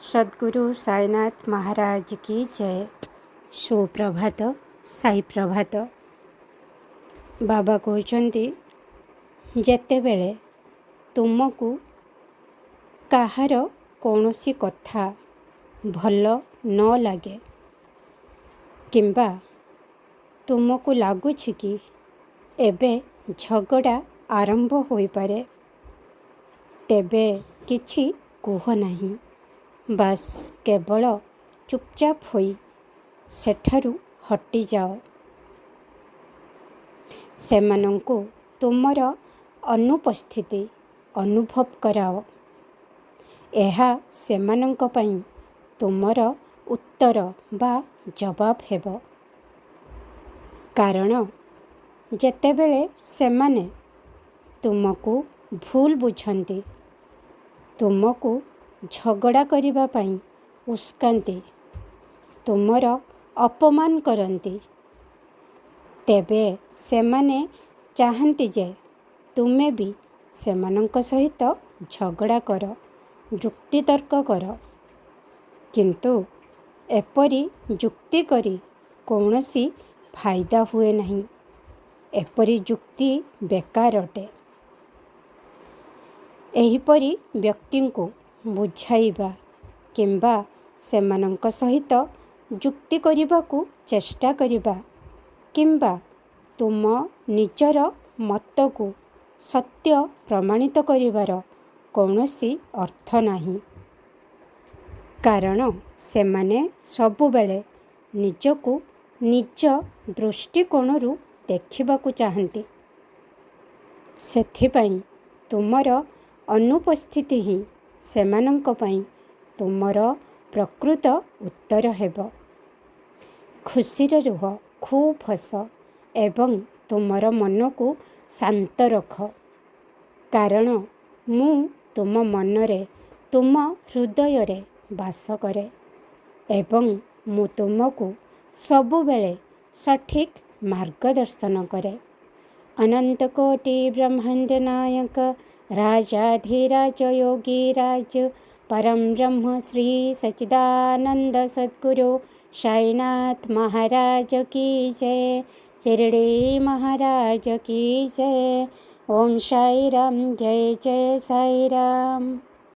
सद्गुरु साईनाथ महाराज की जय। सुप्रभात, साई प्रभात। बाबा कहते जेतेबेले तुमको कहार कौनसी कथा भल न लगे किंबा तुमको लगुच कि एबे झगड़ा आरंभ होई पारे, तेबे किछि कुह नहीं, बास केवल चुपचाप होई सेठारु हटी जाओ। सेमानंको तुमर अनुपस्थिति अनुभव कराओ। एहा सेमानंक पई तुमर उत्तर बा जवाब हेबो। कारण जेतेबेले सेमाने तुमको भूल बुझंती, तुमको झगड़ा करिबा पई उस्कांती, तुमर अपमान करंती, तेबे सेमाने चाहंती जे तुमे भी सेमानंक सहित झगड़ा कर, जुक्ति तर्क कर। किंतु एपरी जुक्ति करी कौनसी फायदा हुए नहीं। एपरी जुक्ति बेकार अटे। एहिपरी व्यक्ति को बुझाइबा किंबा सेमानंक सहित जुक्ति करिबाकू चेष्टा करिबा किंबा तुम निजर मत को सत्य प्रमाणित करिबार कौनसी अर्थ नहीं। कारण सेमाने सबुबेले निजको निज दृष्टिकोणरू देखिबाकू चाहंती। सेथिपाई तुमर अनुपस्थिति ही सेमानंक पई तुमर प्रकृत उत्तर हेबो। खुशी रे रुह, खूब हस एवं तुमर मन को शांत रख। कारण मु तुम मनरे, तुम हृदय रे वास करे एवं मु तुमको सबुबेले सठिक मार्गदर्शन करे। अनंत कोटि ब्रह्मांड नायक राजाधिराज योगीराज परम ब्रह्म श्री सच्चिदानंद सद्गुरु साईनाथ महाराज की जय। शिरडी महाराज की जय। ओम साई राम, जय जय साई राम।